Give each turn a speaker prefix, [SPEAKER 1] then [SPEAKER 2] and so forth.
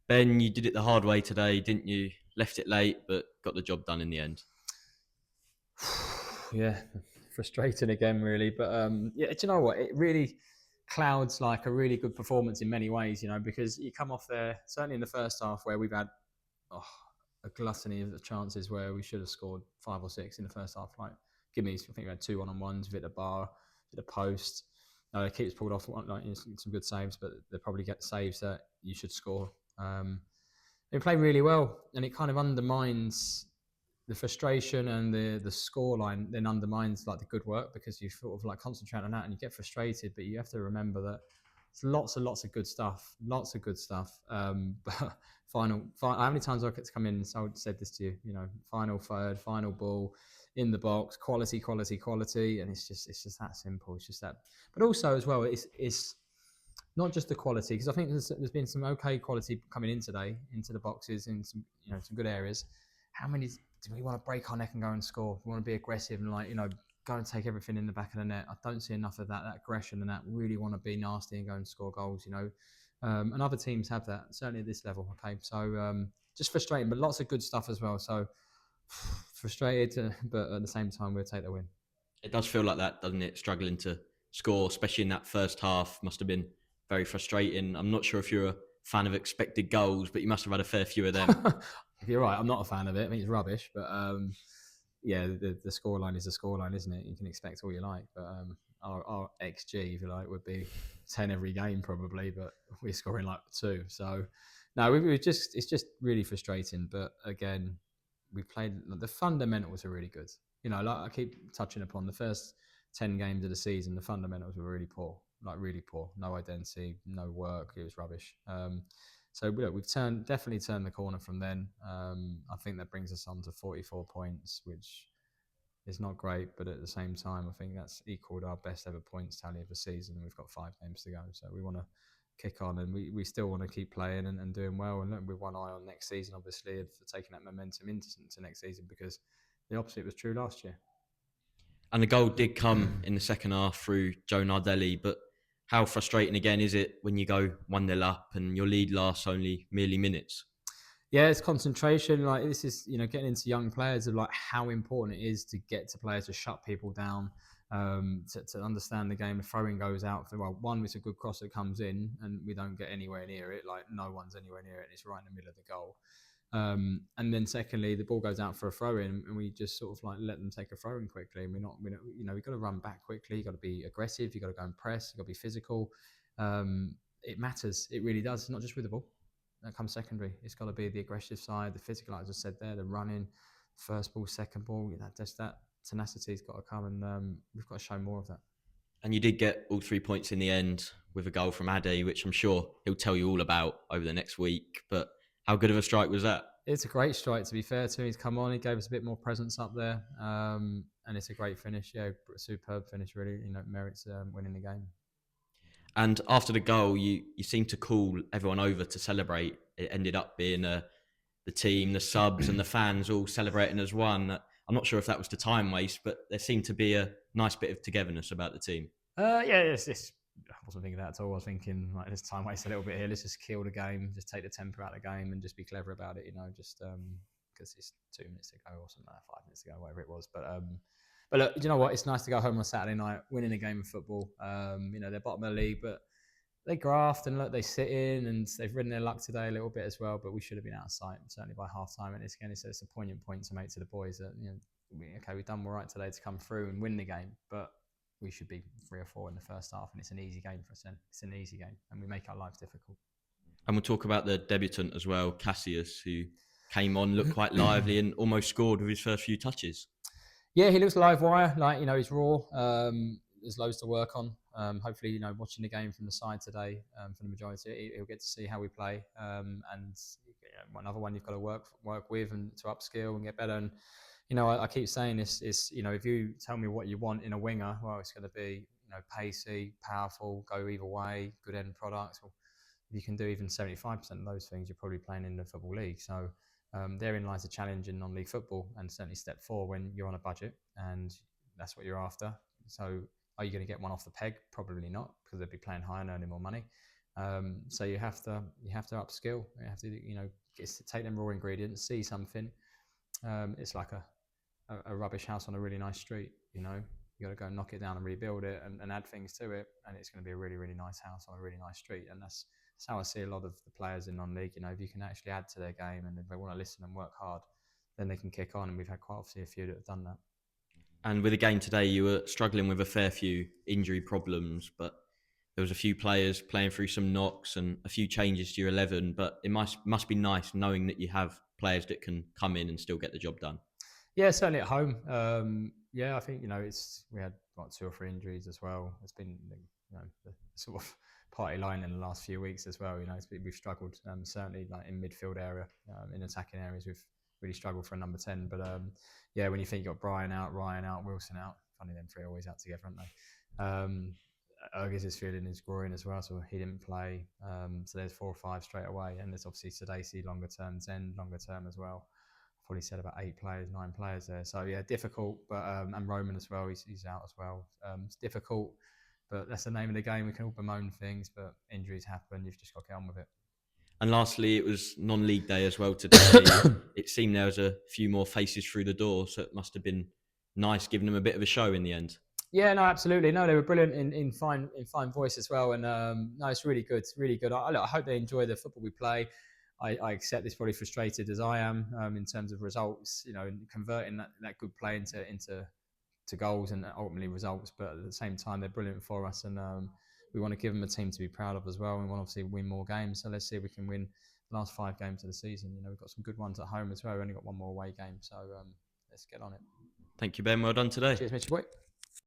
[SPEAKER 1] Ben, you did it the hard way today, didn't you? Left it late, but got the job done in the end.
[SPEAKER 2] Yeah, frustrating again, really. But yeah, do you know what? It really clouds like a really good performance in many ways, because you come off there, certainly in the first half, where we've had oh, a gluttony of the chances where we should have scored 5 or 6 in the first half. Like, I think we had 2 1-on-1s, hit the bar, hit the post. The keeper's pulled off some good saves, but they probably get saves that you should score. They play really well, and it kind of undermines the frustration, and the scoreline then undermines like the good work, because you sort of like concentrate on that and you get frustrated, but you have to remember that it's lots and lots of good stuff, but how many times I get to come in and said this to you, final third, final ball in the box, quality, and it's just that simple. It's just that, but also as well, it's not just the quality, because I think there's been some okay quality coming in today into the boxes in some good areas. How many do we want to break our neck and go and score? We want to be aggressive and go and take everything in the back of the net. I don't see enough of that aggression and that really want to be nasty and go and score goals. And other teams have that, certainly at this level. Okay, so just frustrating, but lots of good stuff as well. So frustrated, but at the same time, we'll take the win.
[SPEAKER 1] It does feel like that, doesn't it? Struggling to score, especially in that first half, must have been very frustrating. I'm not sure if you're a fan of expected goals, but you must have had a fair few of them.
[SPEAKER 2] You're right. I'm not a fan of it. I think it's rubbish, but yeah, the scoreline is the scoreline, isn't it? You can expect all you like, but our XG, if you like, would be 10 every game probably, but we're scoring like 2. So no, it's just really frustrating. But again, we played, the fundamentals are really good. Like I keep touching upon, the first 10 games of the season, the fundamentals were really poor, like really poor. No identity, no work. It was rubbish. So look, we've definitely turned the corner from then. I think that brings us on to 44 points, which is not great, but at the same time, I think that's equaled our best ever points tally of the season. We've got 5 games to go, so we want to kick on, and we still want to keep playing and doing well. And look, with one eye on next season, obviously, for taking that momentum into next season, because the opposite was true last year.
[SPEAKER 1] And the goal did come in the second half through Joe Nardelli, but how frustrating again is it when you go 1-0 up and your lead lasts only merely minutes?
[SPEAKER 2] Yeah, it's concentration. Like, this is, getting into young players, of like how important it is to get to players to shut people down, to understand the game. The throwing goes out. One, it's a good cross that comes in and we don't get anywhere near it. Like, no one's anywhere near it. And it's right in the middle of the goal. And then secondly, the ball goes out for a throw in, and we just sort of like let them take a throw in quickly. And we've got to run back quickly. You've got to be aggressive. You've got to go and press. You've got to be physical. It matters. It really does. Not just with the ball. That comes secondary. It's got to be the aggressive side, the physical, like I just said there, the running, first ball, second ball. That tenacity's got to come, and we've got to show more of that.
[SPEAKER 1] And you did get all 3 points in the end with a goal from Ade, which I'm sure he'll tell you all about over the next week. But how good of a strike was that?
[SPEAKER 2] It's a great strike, to be fair to him. He's come on, he gave us a bit more presence up there, and it's a great finish. Yeah, superb finish, really. Merits winning the game.
[SPEAKER 1] And after the goal, you seemed to call everyone over to celebrate. It ended up being the team, the subs, and the fans all celebrating as one. I'm not sure if that was the time waste, but there seemed to be a nice bit of togetherness about the team.
[SPEAKER 2] Yeah, I wasn't thinking that at all. I was thinking, like, this time waste a little bit here. Let's just kill the game, just take the temper out of the game, and just be clever about it. Just because it's 2 minutes to go or something, like 5 minutes to go, whatever it was. But look, you know what? It's nice to go home on Saturday night, winning a game of football. They're bottom of the league, but they graft and look, they sit in, and they've ridden their luck today a little bit as well. But we should have been out of sight, certainly by half time. And it's a poignant point to make to the boys that we've done all right today to come through and win the game, but we should be 3 or 4 in the first half, and it's an easy game for us. It's an easy game, and we make our lives difficult.
[SPEAKER 1] And we'll talk about the debutant as well, Cassius, who came on, looked quite lively and almost scored with his first few touches.
[SPEAKER 2] Yeah, he looks live wire. Like, he's raw. There's loads to work on. Hopefully, watching the game from the side today, for the majority, he'll get to see how we play. And another one you've got to work with and to upskill and get better. And I keep saying this is, if you tell me what you want in a winger, well, it's going to be pacey, powerful, go either way, good end product. Well, if you can do even 75% of those things, you're probably playing in the Football League. So therein lies a challenge in non-league football, and certainly step 4 when you're on a budget and that's what you're after. So are you going to get one off the peg? Probably not, because they'll be playing high and earning more money. So you have to upskill. You have to take them raw ingredients, see something. It's like a rubbish house on a really nice street. You got to go and knock it down and rebuild it and add things to it, and it's going to be a really, really nice house on a really nice street. And that's how I see a lot of the players in non-league. If you can actually add to their game and if they want to listen and work hard, then they can kick on. And we've had quite obviously a few that have done that.
[SPEAKER 1] And with the game today, you were struggling with a fair few injury problems, but there was a few players playing through some knocks and a few changes to your 11. But it must be nice knowing that you have players that can come in and still get the job done.
[SPEAKER 2] Yeah, certainly at home. I think we had 2 or 3 injuries as well. It's been the sort of party line in the last few weeks as well. We've struggled certainly like in midfield area, in attacking areas. We've really struggled for a number 10. But when you think you've got Brian out, Ryan out, Wilson out, funny them 3 are always out together, aren't they? Ergis is feeling his groin as well, so he didn't play. So there's 4 or 5 straight away, and there's obviously Sadeci longer term, Zen longer term as well. Probably said about 8 players, 9 players there. So yeah, difficult. But and Roman as well, he's out as well. It's difficult, but that's the name of the game. We can all bemoan things, but injuries happen. You've just got to get on with it.
[SPEAKER 1] And lastly, it was non-league day as well today. It seemed there was a few more faces through the door, so it must have been nice giving them a bit of a show in the end.
[SPEAKER 2] Yeah, no, absolutely. No, they were brilliant in fine voice as well. And no, it's really good. It's really good. I hope they enjoy the football we play. I accept this, probably frustrated as I am in terms of results, converting that good play into goals and ultimately results. But at the same time, they're brilliant for us, and we want to give them a team to be proud of as well. We want to obviously win more games. So let's see if we can win the last 5 games of the season. We've got some good ones at home as well. We've only got 1 more away game, so let's get on it.
[SPEAKER 1] Thank you, Ben. Well done today.
[SPEAKER 2] Cheers, Mitchell boy.